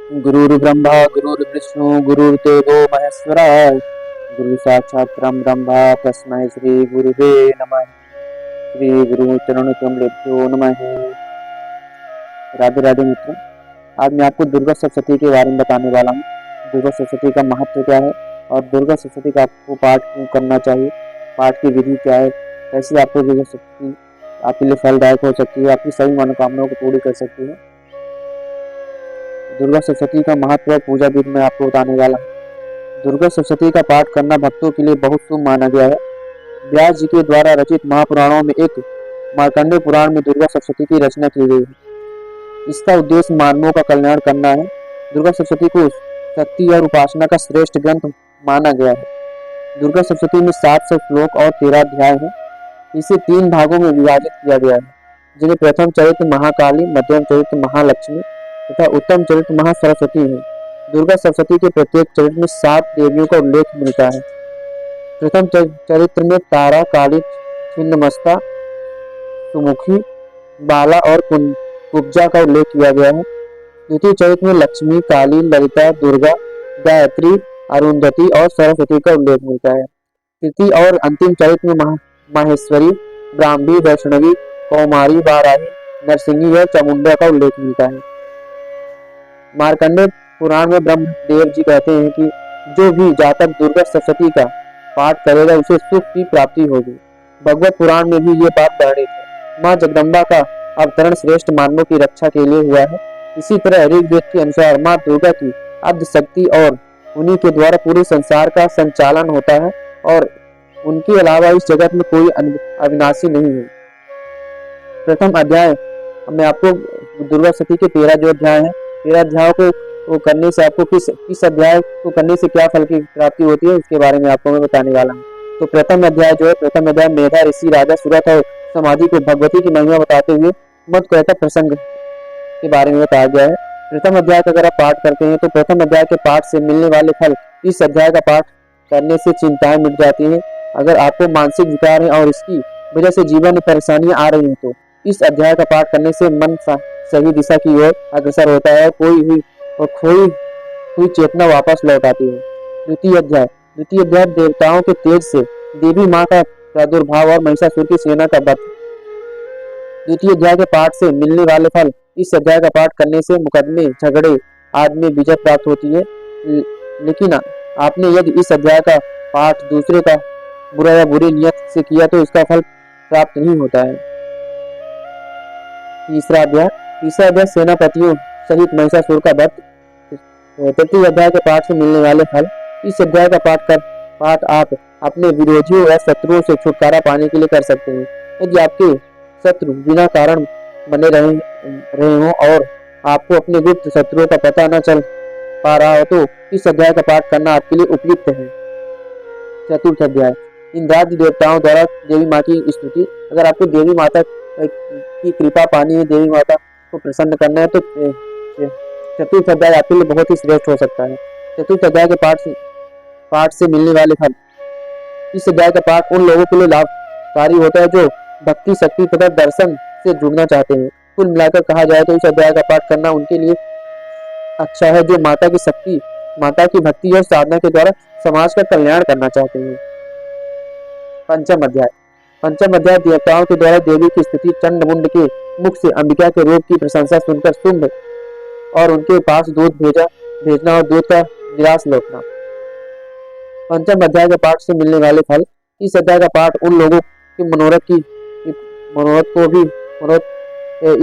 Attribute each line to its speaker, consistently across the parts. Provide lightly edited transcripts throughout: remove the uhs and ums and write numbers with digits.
Speaker 1: गुरुर्ब्रह्मा गुरुर्विष्णु गुरुर्देवो महेश्वरः गुरु साक्षात् परं ब्रह्म तस्मै श्री गुरुवे नमः। श्री गुरु चरण कमलेभ्यो नमः। राधे राधे मित्रों, आज मैं आपको दुर्गा सप्तशती के बारे में बताने वाला हूँ। दुर्गा सप्तशती का महत्व क्या है और दुर्गा सप्तशती का आपको पाठ क्यों करना चाहिए, पाठ की विधि क्या है, कैसे आपको दुर्गा सप्तशती आपके लिए फलदायक हो सकती है, आपकी सभी मनोकामनाओं को पूरी कर सकती है। दुर्गा सप्तशती का महत्व और पूजा विधि मैं आपको बताने वाला हूँ। दुर्गा सप्तशती का पाठ करना भक्तों के लिए बहुत शुभ माना गया है। व्यास जी के द्वारा रचित महापुराणों में एक मार्कंडेय पुराण में दुर्गा सप्तशती की रचना की गई है। इसका उद्देश्य मानवों का कल्याण करना है। दुर्गा सप्तशती को शक्ति और उपासना का श्रेष्ठ ग्रंथ माना गया है। दुर्गा सप्तशती में 700 श्लोक और 13 अध्याय हैं। इसे 3 भागों में विभाजित किया गया है, जिन्हें प्रथम चरित्र महाकाली, मध्यम चरित्र महालक्ष्मी तथा उत्तम चरित्र महासरस्वती है। दुर्गा सप्तशती के प्रत्येक चरित्र में 7 देवियों का उल्लेख मिलता है। प्रथम चरित्र में तारा, काली, छिन्नमस्ता, सुमुखी, बाला और कुब्जा का उल्लेख किया गया है। द्वितीय चरित्र में लक्ष्मी, काली, ललिता, दुर्गा, गायत्री, अरुंधति और सरस्वती का उल्लेख मिलता है। तृतीय और अंतिम चरित्र में माहेश्वरी, ब्राह्मी, वैष्णवी, कौमारी, वाराही, नरसिंही और चामुंडा का उल्लेख मिलता है। मार्कंडेय पुराण में ब्रह्मदेव जी कहते हैं कि जो भी जातक दुर्गा सप्तशती का पाठ करेगा उसे सुख की प्राप्ति होगी। भगवत पुराण में भी ये बात वर्णित है। माँ जगदम्बा का अवतरण श्रेष्ठ मानवों की रक्षा के लिए हुआ है। इसी तरह ऋग्वेद के अनुसार माँ दुर्गा की अर्ध शक्ति और उन्हीं के द्वारा पूरे संसार का संचालन होता है और उनके अलावा इस जगत में कोई अविनाशी नहीं है। प्रथम अध्याय में आपको दुर्गा सप्तशती के 13 जो अध्याय हैं, 13 अध्यायों को करने से आपको किस अध्याय को करने से क्या फल की प्राप्ति होती है, उसके बारे में आपको मैं बताने वाला हूँ। तो प्रथम अध्याय जो है, प्रथम अध्याय मेधा ऋषि राजा सूरत और समाधि को भगवती की महिमा बताते हुए मत कहता प्रसंग के बारे में बताया गया है। प्रथम अध्याय का अगर आप पाठ करते हैं तो प्रथम अध्याय के पाठ से मिलने वाले फल इस अध्याय का पाठ करने से चिंताएं मिट जाती हैं। अगर आपको मानसिक विकार है और इसकी वजह से जीवन में परेशानियां आ रही हैं तो इस अध्याय का पाठ करने से मन सही दिशा की ओर अग्रसर होता है, खोई हुई चेतना वापस लौट आती है। द्वितीय अध्याय देवताओं के तेज से देवी माँ का प्रादुर्भाव और महिषासुर की सेना का वध। द्वितीय अध्याय के पाठ से मिलने वाले फल इस अध्याय का पाठ करने से मुकदमे, झगड़े आदि में विजय प्राप्त होती है। लेकिन आपने यदि इस अध्याय का पाठ दूसरे का बुरा या बुरी नियत से किया तो इसका फल प्राप्त नहीं होता है। तीसरा अध्याय सेनापतियों सहित महिषासुर का वध। तृतीय अध्याय के पाठ से मिलने वाले फल। इस अध्याय का पाठ आप अपने विरोधियों या शत्रुओं से छुटकारा पाने के लिए कर सकते हैं। यदि आपके शत्रु बिना कारण बने रहे हों और आपको अपने गुप्त शत्रुओं का पता न चल पा रहा हो तो इस अध्याय का पाठ करना आपके लिए उपयुक्त है। चतुर्थ अध्याय इंद्रादि देवताओं द्वारा देवी माँ की स्तुति। अगर आपको देवी माता की कृपा पानी है, देवी माता को प्रसन्न करना है तो चतुर्थ अध्याय आपके लिए बहुत ही श्रेष्ठ हो सकता है। चतुर्थ अध्याय के पाठ से मिलने वाले फल। इस अध्याय का पाठ उन लोगों के लिए लाभकारी होता है जो भक्ति, शक्ति तथा दर्शन से जुड़ना चाहते हैं। कुल मिलाकर कहा जाए तो इस अध्याय का पाठ करना उनके लिए अच्छा है जो माता की शक्ति, माता की भक्ति और साधना के द्वारा समाज का कल्याण करना चाहते हैं। पंचम अध्याय देवताओं के द्वारा देवी की स्तुति। चंडमुंड के मुख से अंबिका के रूप की प्रशंसा सुनकर शुंभ और उनके पास दूध भेजना और दूध का निराश लौटना। पंचम अध्याय के पाठ से मिलने वाले फल। इस अध्याय का पाठ उन लोगों के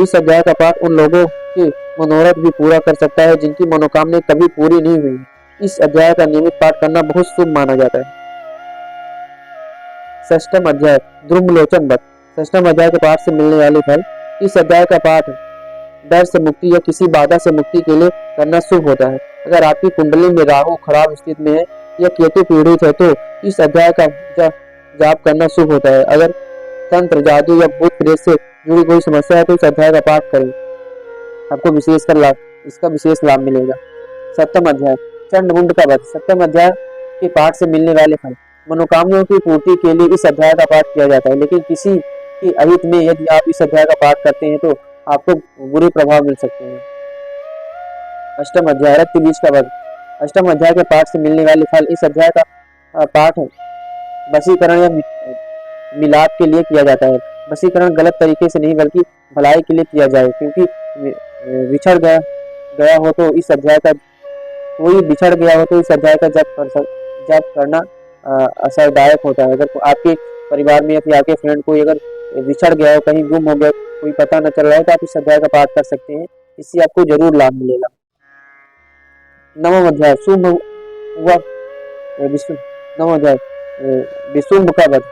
Speaker 1: इस अध्याय का पाठ उन लोगों के मनोरथ भी पूरा कर सकता है जिनकी मनोकामना कभी पूरी नहीं हुई। इस अध्याय का नियमित पाठ करना बहुत शुभ माना जाता है। षष्ठम अध्याय द्रुमलोचन वध। षष्ठम अध्याय के पाठ से मिलने वाले फल। इस अध्याय का पाठ डर से मुक्ति या किसी बाधा से मुक्ति के लिए करना शुभ होता है। अगर आपकी कुंडली में राहु खराब स्थिति में है या केतु पीड़ित है तो इस अध्याय का जाप करना शुभ होता है। अगर तंत्र, जादू या भूत प्रेत से जुड़ी कोई समस्या है तो इस अध्याय का पाठ करें, आपको इसका विशेष लाभ मिलेगा। सप्तम अध्याय चंडमुंड का वध। सप्तम अध्याय के पाठ से मिलने वाले फल। मनोकामनाओं की पूर्ति के लिए इस अध्याय का पाठ किया जाता है, लेकिन किसी के अहित में यदि आप इस अध्याय का पाठ करते हैं तो आपको बुरे प्रभाव मिल सकते हैं। अष्टम अध्याय रक्त बीज का वध। अष्टम अध्याय के पाठ से मिलने वाले फल। इस अध्याय का पाठ वशीकरण या मिलाप के लिए किया जाता है। वशीकरण गलत तरीके से नहीं बल्कि भलाई के लिए किया जाए, क्योंकि बिछड़ गया हो तो इस अध्याय का कोई बिछड़ गया हो तो इस अध्याय का जप करना असरदायक होता है। अगर आपके परिवार में या फिर आपके फ्रेंड कोई अगर बिछड़ गया हो, कहीं गुम हो गया, कोई पता न चल रहा है, तो आप इस अध्याय का पाठ कर सकते हैं। इससे आपको जरूर लाभ मिलेगा। नवम अध्याय शुंभ हुआ नवम अध्याय विशुंभ का वध।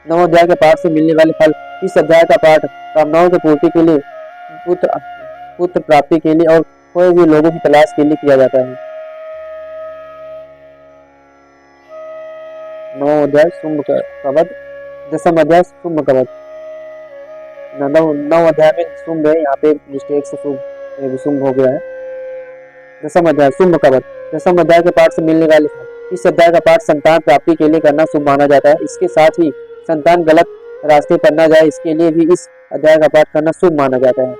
Speaker 1: नवम अध्याय के पाठ से मिलने वाले फल। इस अध्याय का पाठ कामनाओं की पूर्ति के लिए, पुत्र प्राप्ति के लिए और कोई भी लोगों की तलाश के लिए किया जाता है। नवम अध्याय शुंभ का वध। दसम अध्याय शुंभ का वध। नौ अध्याय में शुंभ है, यहाँ पे मिस्टेक से शुंभ हो गया है। दसम अध्याय शुंभ का वध। दसम अध्याय के पाठ से मिलने वाले फल। इस अध्याय का पाठ संतान प्राप्ति के लिए करना शुभ माना जाता है। इसके साथ ही संतान गलत रास्ते पर न जाए, इसके लिए भी इस अध्याय का पाठ करना शुभ माना जाता है।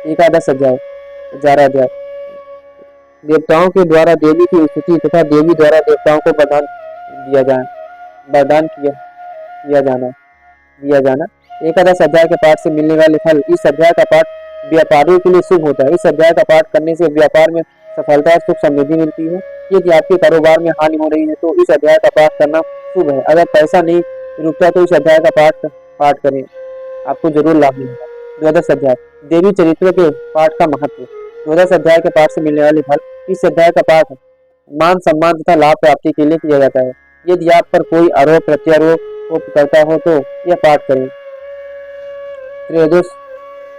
Speaker 1: एकादश अध्याय 11 अध्याय देवताओं के द्वारा देवी की स्तुति तथा देवी द्वारा देवताओं को वरदान दिया जाना। एकादश अध्याय के पाठ से मिलने वाले फल। इस अध्याय का पाठ व्यापारियों के लिए शुभ होता है। इस अध्याय का पाठ करने से व्यापार में सफलता और सुख समृद्धि मिलती है। यदि आपके कारोबार में हानि हो रही है तो इस अध्याय का पाठ करना शुभ है। अगर पैसा नहीं रुकता तो इस अध्याय का पाठ करें, आपको जरूर लाभ मिलेगा। द्वादश अध्याय देवी चरित्र के पाठ का महत्व। द्वादश अध्याय के पाठ से मिलने वाले फल। इस अध्याय का पाठ मान सम्मान तथा लाभ प्राप्ति के लिए किया जाता है। यदि आप पर कोई आरोप प्रत्यारोप करता हो तो यह पाठ करें।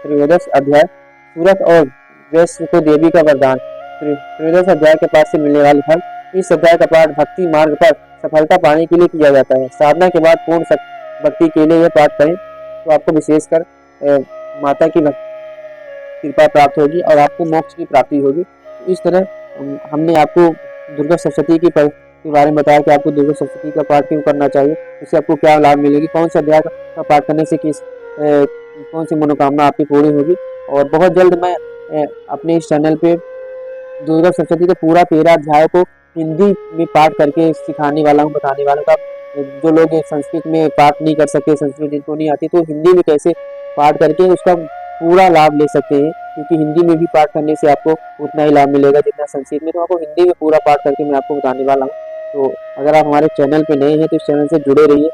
Speaker 1: त्रयोदश अध्याय सूरत और वैश्य को देवी का वरदान। त्रयोदश अध्याय के पाठ से मिलने वाले फल। इस अध्याय का पाठ भक्ति मार्ग पर सफलता पाने के लिए किया जाता है। साधना के बाद पूर्ण भक्ति के लिए यह पाठ करें तो आपको विशेषकर माता की कृपा प्राप्त होगी और आपको मोक्ष की प्राप्ति होगी। इस तरह हमने आपको दुर्गा सप्तशती के बारे में बताया कि आपको दुर्गा सप्तशती का पाठ क्यों करना चाहिए, इससे आपको क्या लाभ मिलेगी, कौन से अध्याय का पाठ करने से कौन सी मनोकामना आपकी पूरी होगी। और बहुत जल्द मैं अपने इस चैनल पे दुर्गा सप्तशती का पूरा 13 अध्याय को हिंदी में पाठ करके सिखाने वाला हूँ, बताने वाला हूँ। जो लोग संस्कृत में पाठ नहीं कर सकते, संस्कृत जिनको नहीं आती, तो हिंदी में कैसे पाठ करके उसका पूरा लाभ ले सकते हैं, क्योंकि हिंदी में भी पाठ करने से आपको उतना ही लाभ मिलेगा जितना संस्कृत में। तो आपको हिंदी में पूरा पाठ करके मैं आपको बताने वाला हूँ। तो अगर आप हमारे चैनल पे नए हैं तो इस चैनल से जुड़े रहिए,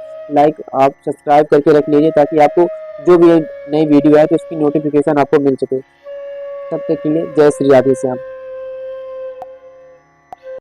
Speaker 1: आप सब्सक्राइब करके रख लीजिए ताकि आपको जो भी नई वीडियो है तो उसकी नोटिफिकेशन आपको मिल सके। तब तक के लिए जय श्री राधे श्याम।